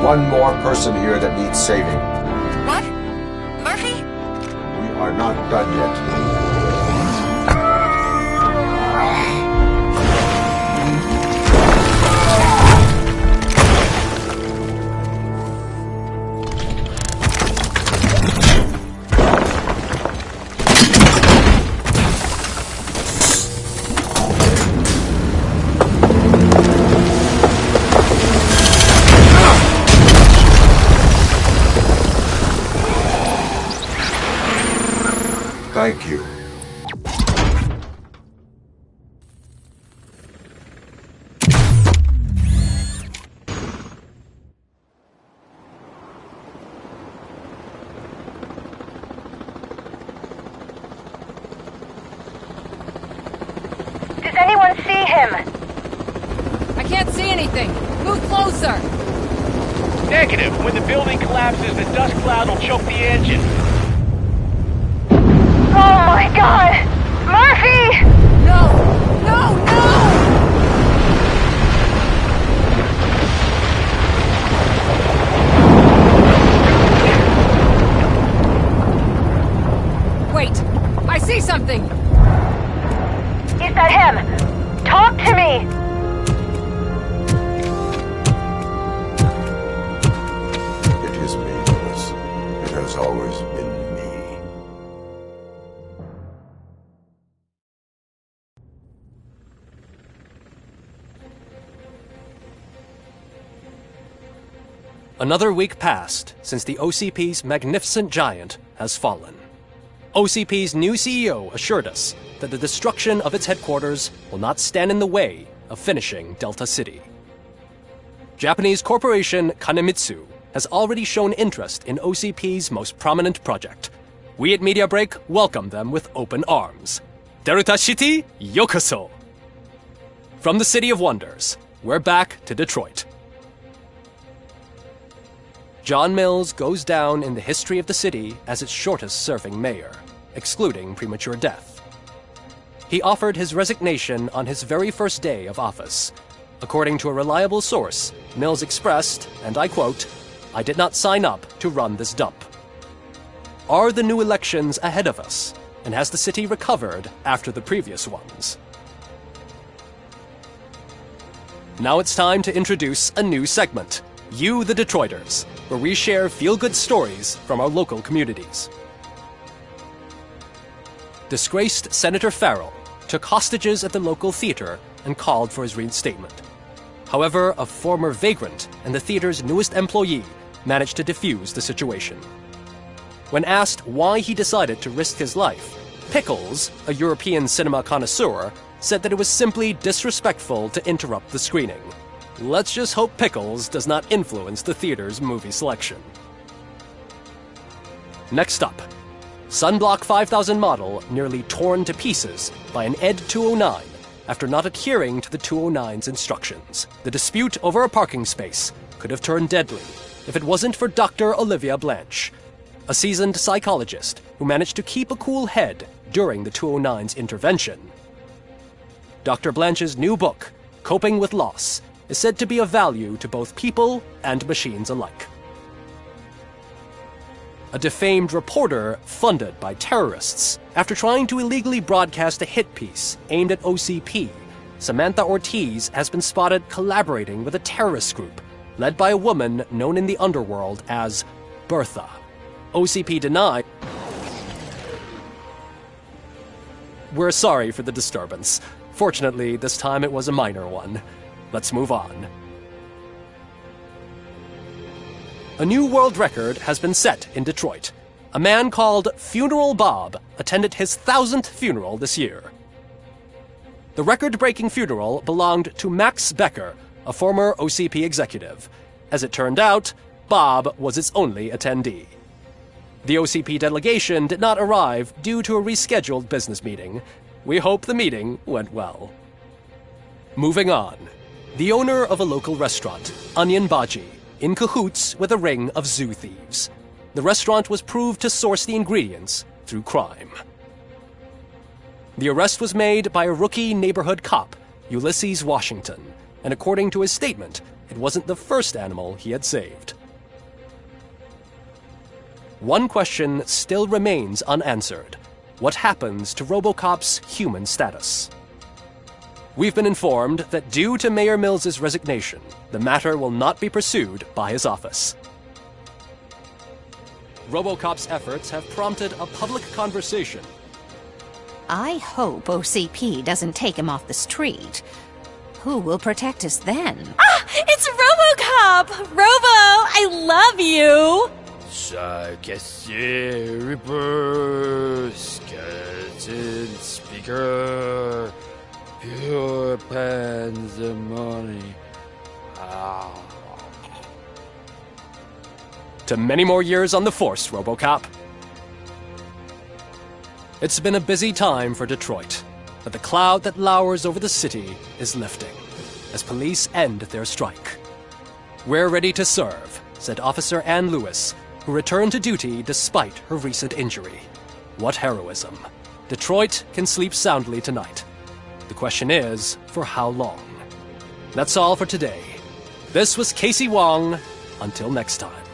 one more person here that needs saving. What? Murphy? We are not done yet. Thank you. Does anyone see him? I can't see anything. Move closer. Negative. When the building collapses, the dust cloud will choke the engine. Oh my god! Murphy! No! No! No! Wait! I see something! Is that him? Talk to me! It is me, Willis. It has always been me. Another week passed since the OCP's magnificent giant has fallen. OCP's new CEO assured us that the destruction of its headquarters will not stand in the way of finishing Delta City. Japanese corporation Kanemitsu has already shown interest in OCP's most prominent project. We at Media Break welcome them with open arms. Delta City, yokoso! From the City of Wonders, we're back to Detroit. John Mills goes down in the history of the city as its shortest-serving mayor, excluding premature death. He offered his resignation on his very first day of office. According to a reliable source, Mills expressed, and I quote, "I did not sign up to run this dump." Are the new elections ahead of us, and has the city recovered after the previous ones? Now it's time to introduce a new segment, You the Detroiters, where we share feel-good stories from our local communities. Disgraced Senator Farrell took hostages at the local theater and called for his reinstatement. However, a former vagrant and the theater's newest employee managed to defuse the situation. When asked why he decided to risk his life, Pickles, a European cinema connoisseur, said that it was simply disrespectful to interrupt the screening. Let's just hope Pickles does not influence the theater's movie selection. Next up, Sunblock 5000 model nearly torn to pieces by an ED 209 after not adhering to the 209's instructions. The dispute over a parking space could have turned deadly if it wasn't for Dr. Olivia Blanche, a seasoned psychologist who managed to keep a cool head during the 209's intervention. Dr. Blanche's new book, Coping with Loss, is said to be of value to both people and machines alike. A defamed reporter funded by terrorists after trying to illegally broadcast a hit piece aimed at OCP, Samantha Ortiz has been spotted collaborating with a terrorist group led by a woman known in the underworld as Bertha. OCP denied. We're sorry for the disturbance. Fortunately, this time it was a minor one. Let's move on. A new world record has been set in Detroit. A man called Funeral Bob attended his 1,000th funeral this year. The record-breaking funeral belonged to Max Becker, a former OCP executive. As it turned out, Bob was its only attendee. The OCP delegation did not arrive due to a rescheduled business meeting. We hope the meeting went well. Moving on. The owner of a local restaurant, Onion Baji, in cahoots with a ring of zoo thieves. The restaurant was proved to source the ingredients through crime. The arrest was made by a rookie neighborhood cop, Ulysses Washington, and according to his statement, it wasn't the first animal he had saved. one question still remains unanswered. What happens to Robo-Cop's human status? We've been informed that due to Mayor Mills's resignation, the matter will not be pursued by his office. Robo-Cop's efforts have prompted a public conversation. I hope OCP doesn't take him off the street. Who will protect us then? Ah! It's Robo-Cop! Robo, I love you! Caissier, Reaper, Skeleton, Speaker, Pure Pandemonium. To many more years on the force, Robo-Cop. It's been a busy time for Detroit, but the cloud that lowers over the city is lifting as police end their strike. We're ready to serve, said Officer Ann Lewis, who returned to duty despite her recent injury. What heroism. Detroit can sleep soundly tonight. The question is, for how long? That's all for today. This was Casey Wong. Until next time.